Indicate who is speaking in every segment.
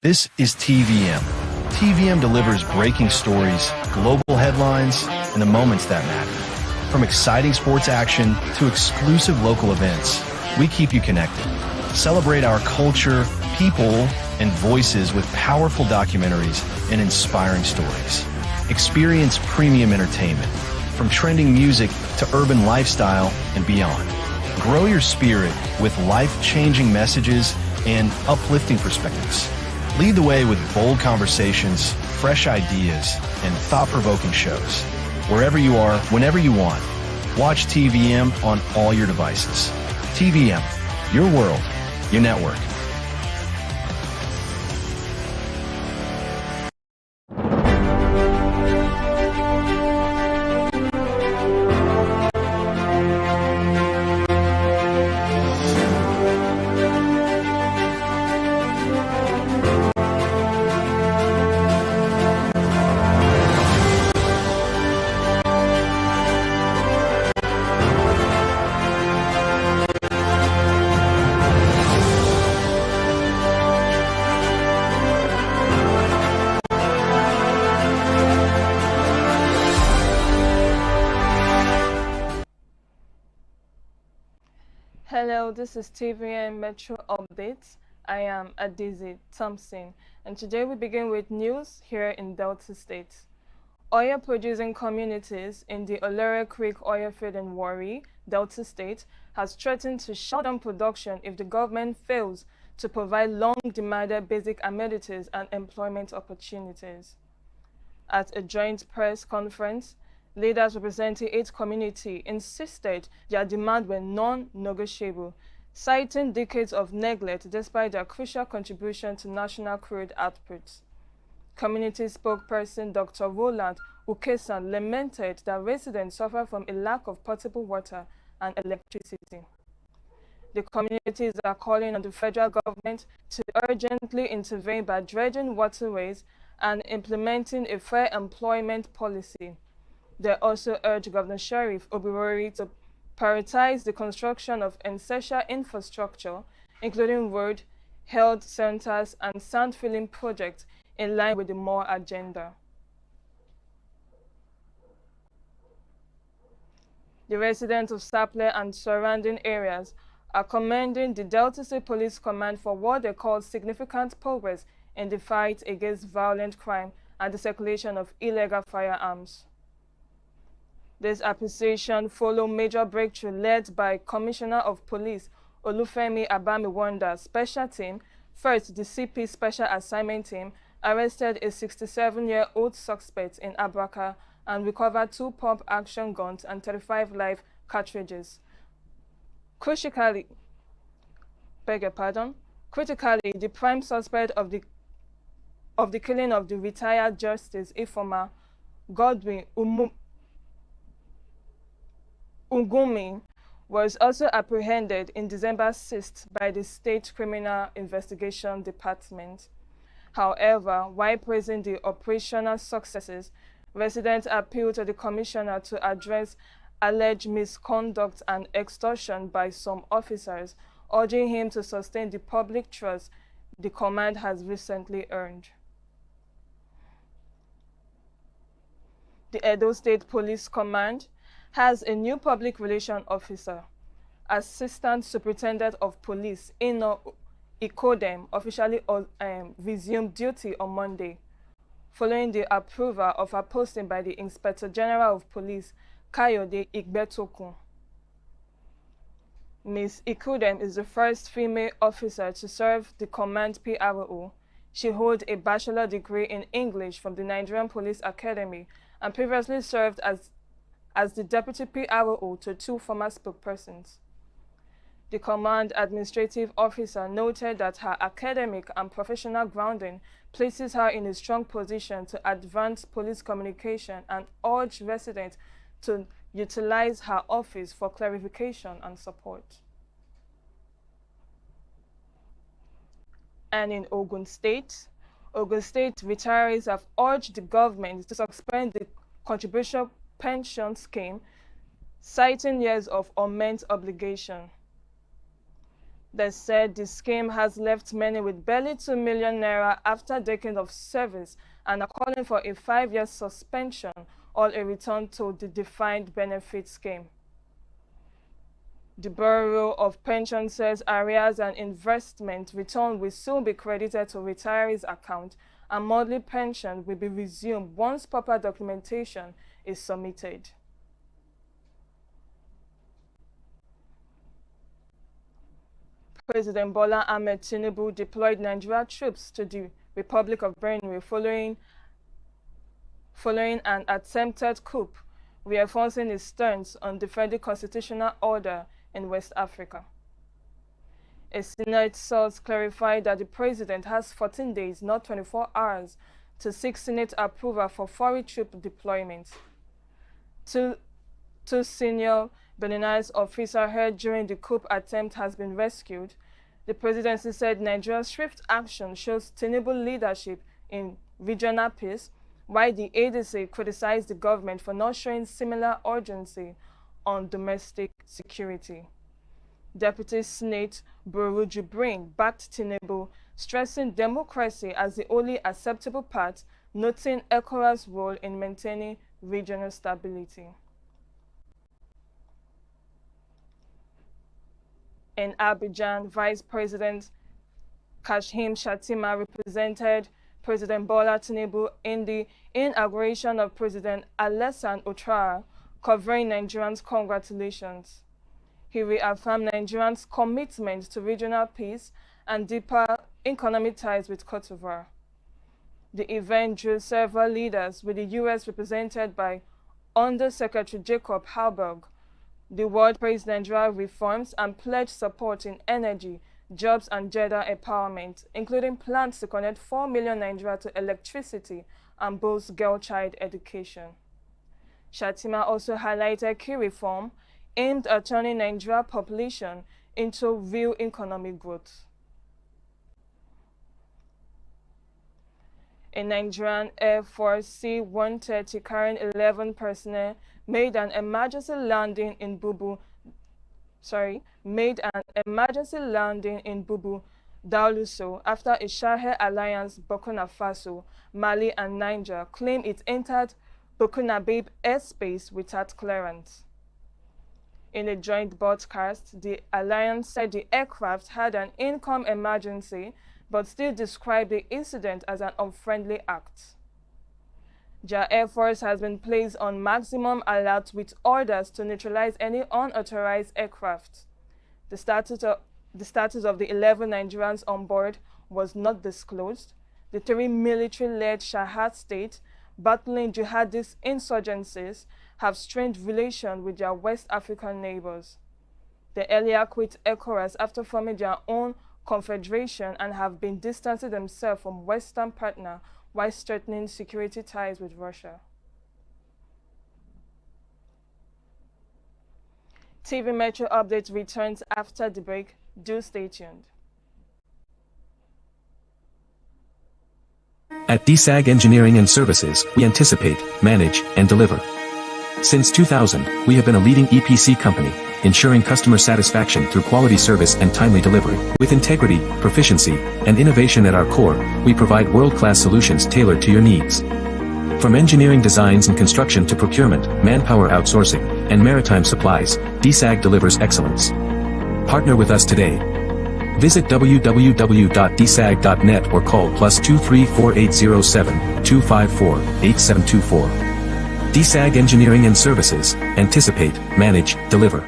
Speaker 1: This is TVM. TVM delivers breaking stories, global headlines, and the moments that matter. From exciting sports action to exclusive local events, we keep you connected. Celebrate our culture, people, and voices with powerful documentaries and inspiring stories. Experience premium entertainment, from trending music to urban lifestyle and beyond. Grow your spirit with life-changing messages and uplifting perspectives. Lead the way with bold conversations, fresh ideas, and thought-provoking shows. Wherever you are, whenever you want, watch TVM on all your devices. TVM, your world, your network.
Speaker 2: Hello, this is TVM Metro Updates. I am Adizi Thompson, and today we begin with news here in Delta State. Oil-producing communities in the Olere Creek oil field in Warri, Delta State, has threatened to shut down production if the government fails to provide long-demanded basic amenities and employment opportunities. At a joint press conference, leaders representing each community insisted their demands were non-negotiable, citing decades of neglect despite their crucial contribution to national crude output. Community spokesperson Dr. Roland Ukesan lamented that residents suffer from a lack of potable water and electricity. The communities are calling on the federal government to urgently intervene by dredging waterways and implementing a fair employment policy. They also urge Governor Sheriff Obiwori to prioritize the construction of essential infrastructure, including road, health centers, and sand filling projects in line with the MORE agenda. The residents of Sapele and surrounding areas are commending the Delta State Police Command for what they call significant progress in the fight against violent crime and the circulation of illegal firearms. This appreciation followed major breakthrough led by Commissioner of Police Olufemi Abamiwonda's special team. First, the CP Special Assignment Team arrested a 67-year-old suspect in Abraka and recovered 2 pump-action guns and 35 live cartridges. Critically, the prime suspect of the killing of the retired Justice Ifeoma Godwin Ungumi was also apprehended in December 6th by the State Criminal Investigation Department. However, while praising the operational successes, residents appealed to the Commissioner to address alleged misconduct and extortion by some officers, urging him to sustain the public trust the command has recently earned. The Edo State Police Command has a new public relations officer. Assistant Superintendent of Police Ino Ikodem officially resumed duty on Monday, following the approval of her posting by the Inspector General of Police, Kayode Igbetokun. Ms. Ikodem is the first female officer to serve the command PRO. She holds a bachelor degree in English from the Nigerian Police Academy and previously served as the Deputy PRO to 2 former spokespersons. The Command Administrative Officer noted that her academic and professional grounding places her in a strong position to advance police communication and urged residents to utilize her office for clarification and support. And in Ogun State retirees have urged the government to suspend the contribution pension scheme, citing years of unmet obligation. They said the scheme has left many with barely 2 million naira after decades of service and are calling for a 5-year suspension or a return to the defined benefit scheme. The Bureau of Pension says arrears and investment return will soon be credited to retirees' account and monthly pension will be resumed once proper documentation is submitted. President Bola Ahmed Tinubu deployed Nigeria troops to the Republic of Benue following an attempted coup, reinforcing his stance on defending constitutional order in West Africa. A Senate source clarified that the president has 14 days, not 24 hours, to seek Senate approval for foreign troop deployment. Two senior Beninese officers held during the coup attempt has been rescued. The presidency said Nigeria's swift action shows Tinubu leadership in regional peace, while the ADC criticized the government for not showing similar urgency on domestic security. Deputy Senate Buru Jibrin backed Tinubu, stressing democracy as the only acceptable path, noting ECOWAS' role in maintaining regional stability. In Abidjan, Vice President Kashim Shettima represented President Bola Tinubu in the inauguration of President Alassane Ouattara, covering Nigerians' congratulations. He reaffirmed Nigerians' commitment to regional peace and deeper economic ties with Côte d'Ivoire. The event drew several leaders, with the U.S. represented by Under-Secretary Jacob Halberg. The world praised Nigeria reforms and pledged support in energy, jobs and gender empowerment, including plans to connect 4 million Nigerians to electricity and boost girl-child education. Shettima also highlighted key reform aimed at turning Nigeria's population into real economic growth. A Nigerian Air Force C-130 carrying 11 personnel made an emergency landing in Bubu, Daluso after a Sahel Alliance Burkina Faso, Mali and Niger claimed it entered Burkinabe airspace without clearance. In a joint broadcast, the alliance said the aircraft had an income emergency, but still described the incident as an unfriendly act. Their Air Force has been placed on maximum alert with orders to neutralize any unauthorized aircraft. The status of the 11 Nigerians on board was not disclosed. The 3 military-led Shahad states battling jihadist insurgencies have strained relations with their West African neighbors. They earlier quit ECOWAS after forming their own confederation and have been distancing themselves from Western partners while strengthening security ties with Russia. TV Metro Update returns after the break. Do stay tuned.
Speaker 3: At DSAG Engineering and Services, we anticipate, manage, and deliver. Since 2000, we have been a leading EPC company, ensuring customer satisfaction through quality service and timely delivery. With integrity, proficiency, and innovation at our core, we provide world-class solutions tailored to your needs. From engineering designs and construction to procurement, manpower outsourcing, and maritime supplies, DSAG delivers excellence. Partner with us today. Visit www.dsag.net or call +23 4807 254 8724. DSAG Engineering and Services, anticipate, manage, deliver.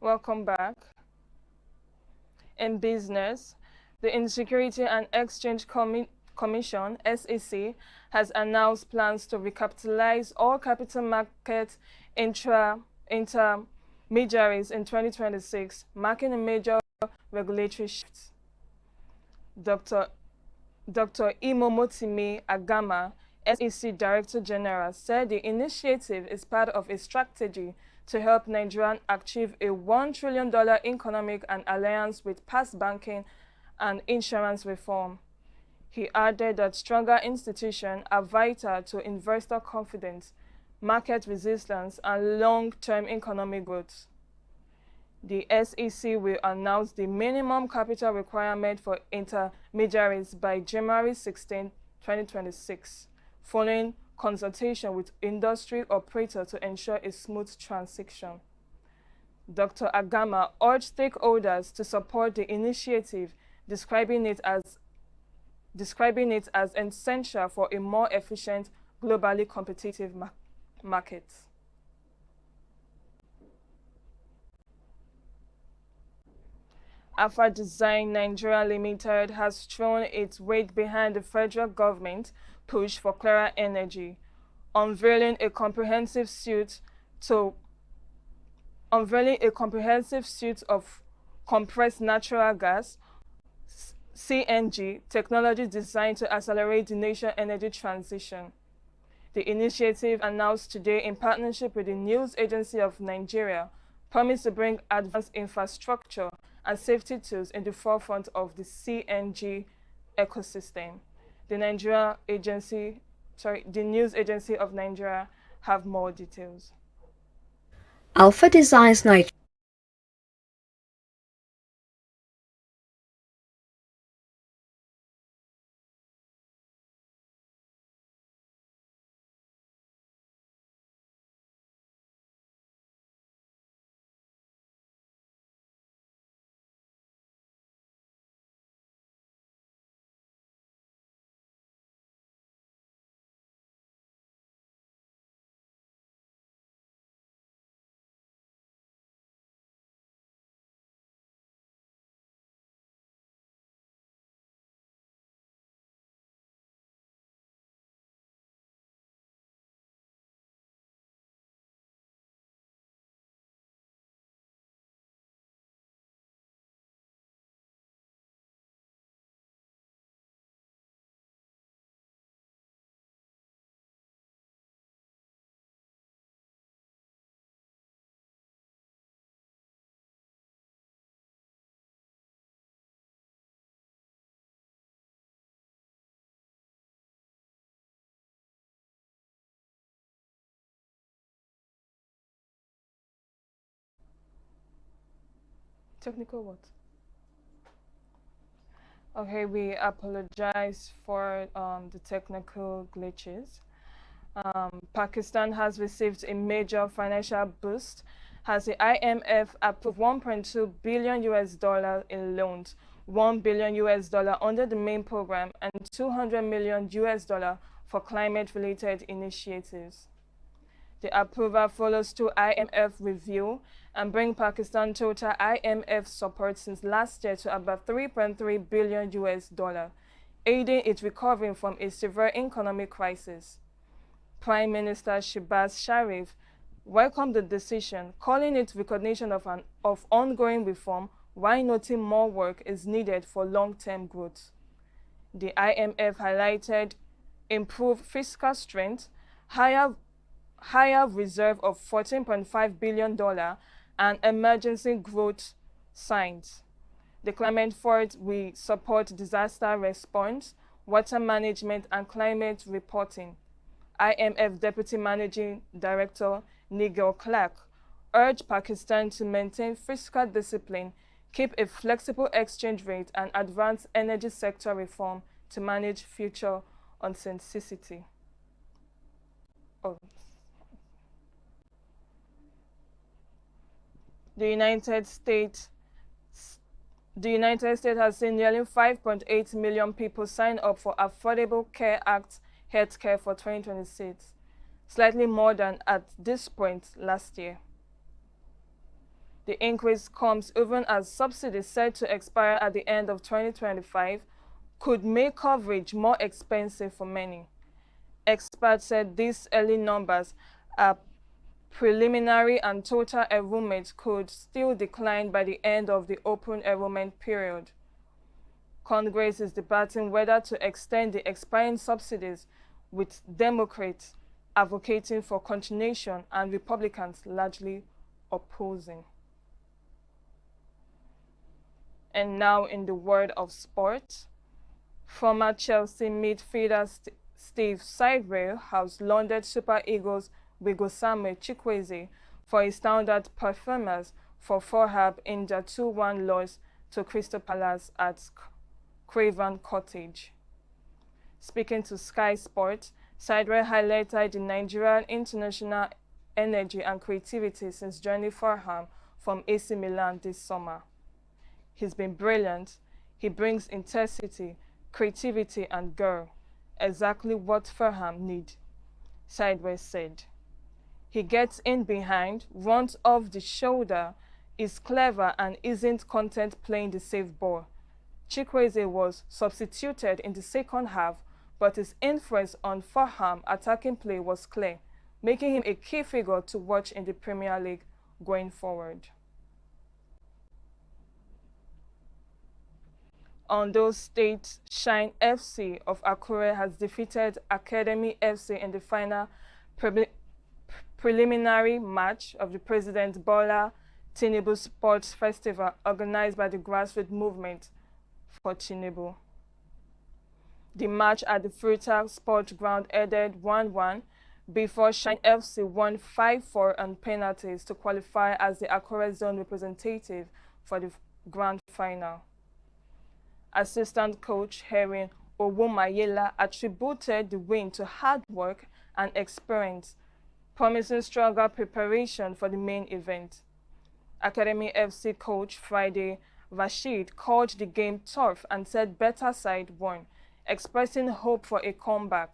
Speaker 2: Welcome back. In business, the Insecurity and Exchange Commission, SEC, has announced plans to recapitalize all capital market intermediaries in 2026, marking a major regulatory shift. Dr. Imomotimi Agama, SEC Director General, said the initiative is part of a strategy to help Nigeria achieve a $1 trillion economic and alliance with past banking and insurance reform. He added that stronger institutions are vital to investor confidence, market resilience, and long-term economic growth. The SEC will announce the minimum capital requirement for intermediaries by January 16, 2026, following consultation with industry operators to ensure a smooth transition. Dr. Agama urged stakeholders to support the initiative, describing it as essential for a more efficient, globally competitive market. Alpha Design Nigeria Limited has thrown its weight behind the federal government push for cleaner energy, unveiling a comprehensive suite of compressed natural gas (CNG) technology designed to accelerate the nation's energy transition. The initiative, announced today in partnership with the News Agency of Nigeria, promised to bring advanced infrastructure and safety tools in the forefront of the CNG ecosystem. The News Agency of Nigeria have more details.
Speaker 4: Alpha Designs Nigeria
Speaker 2: Technical what? Okay, we apologize for the technical glitches. Pakistan has received a major financial boost as the IMF approved $1.2 billion in loans, $1 billion under the main program, and $200 million for climate-related initiatives. The approval follows 2 IMF review and bring Pakistan total IMF support since last year to about $3.3 billion, aiding it recovery from a severe economic crisis. Prime Minister Shehbaz Sharif welcomed the decision, calling it recognition of ongoing reform while noting more work is needed for long-term growth. The IMF highlighted improved fiscal strength, higher reserve of $14.5 billion, and emergency growth signs. The Climate Fund will support disaster response, water management, and climate reporting. IMF Deputy Managing Director Nigel Clark urged Pakistan to maintain fiscal discipline, keep a flexible exchange rate, and advance energy sector reform to manage future uncertainty. The United States has seen nearly 5.8 million people sign up for Affordable Care Act healthcare for 2026, slightly more than at this point last year. The increase comes even as subsidies set to expire at the end of 2025 could make coverage more expensive for many. Experts said these early numbers are preliminary and total enrollment could still decline by the end of the open enrollment period. Congress is debating whether to extend the expiring subsidies, with Democrats advocating for continuation and Republicans largely opposing. And now in the world of sport, former Chelsea midfielder Steve Sidwell has lauded Super Eagles Wigosame Chukwueze for his standout performance for Fulham in their 2-1 loss to Crystal Palace at Craven Cottage. Speaking to Sky Sports, Sidwell highlighted the Nigerian international energy and creativity since joining Fulham from AC Milan this summer. He's been brilliant. He brings intensity, creativity and girl, exactly what Fulham need, Sidwell said. He gets in behind, runs off the shoulder, is clever and isn't content playing the safe ball. Chukwueze was substituted in the second half, but his influence on Fulham attacking play was clear, making him a key figure to watch in the Premier League going forward. Ondo State Shine FC of Akure has defeated Academy FC in the final preliminary match of the President Bola Tinubu Sports Festival organized by the Grassroots Movement for Tinubu. The match at the Fruta Sports Ground ended 1-1 before Shine FC won 5-4 on penalties to qualify as the Akure Zone representative for the grand final. Assistant coach Herin Owomayela attributed the win to hard work and experience, promising stronger preparation for the main event. Academy FC coach Friday Rashid called the game tough and said better side won, expressing hope for a comeback.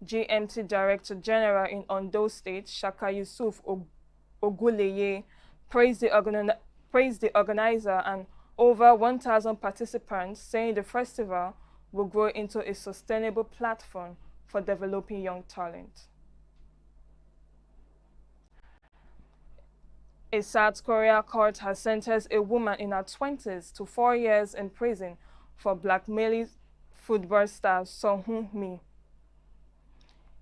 Speaker 2: GMT Director General in Ondo State, Shaka Yusuf Oguleye, praised the organizer and over 1,000 participants, saying the festival will grow into a sustainable platform for developing young talent. A South Korea court has sentenced a woman in her 20s to 4 years in prison for blackmailing football star Son Heung-mi.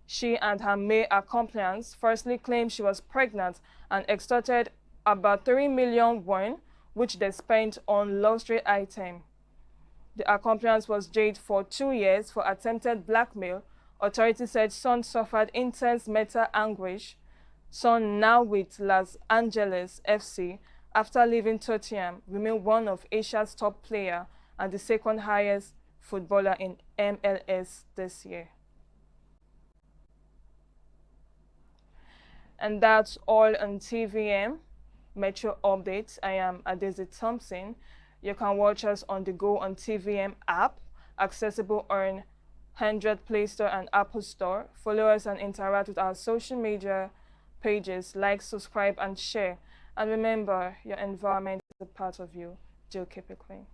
Speaker 2: She and her male accomplice falsely claimed she was pregnant and extorted about 3 million won, which they spent on luxury items. The accomplice was jailed for 2 years for attempted blackmail. Authorities said Son suffered intense mental anguish. Son, now with Los Angeles FC, after leaving Tottenham, remained one of Asia's top players and the second highest footballer in MLS this year. And that's all on TVM Metro Updates. I am Adeze Thompson. You can watch us on the go on TVM app, accessible on Android Play Store and Apple Store. Follow us and interact with our social media pages. Like, subscribe, and share. And remember, your environment is a part of you. Do keep it clean.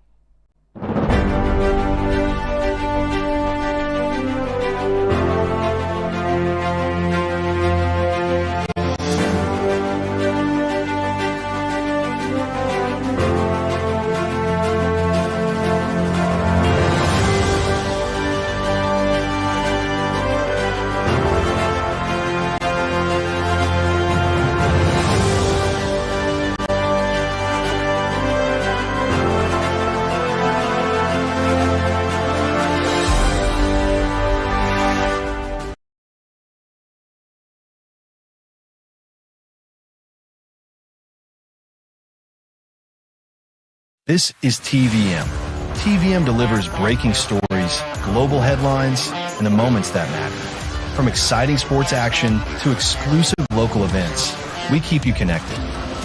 Speaker 1: This is TVM. TVM delivers breaking stories, global headlines, and the moments that matter. From exciting sports action to exclusive local events, we keep you connected.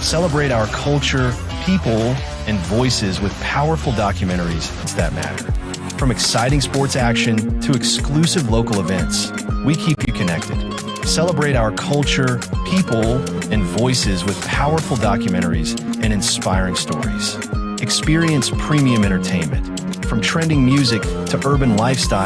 Speaker 1: Celebrate our culture, people, and voices with powerful documentaries that matter. From exciting sports action to exclusive local events, we keep you connected. Celebrate our culture, people, and voices with powerful documentaries and inspiring stories. Experience premium entertainment, from trending music to urban lifestyle.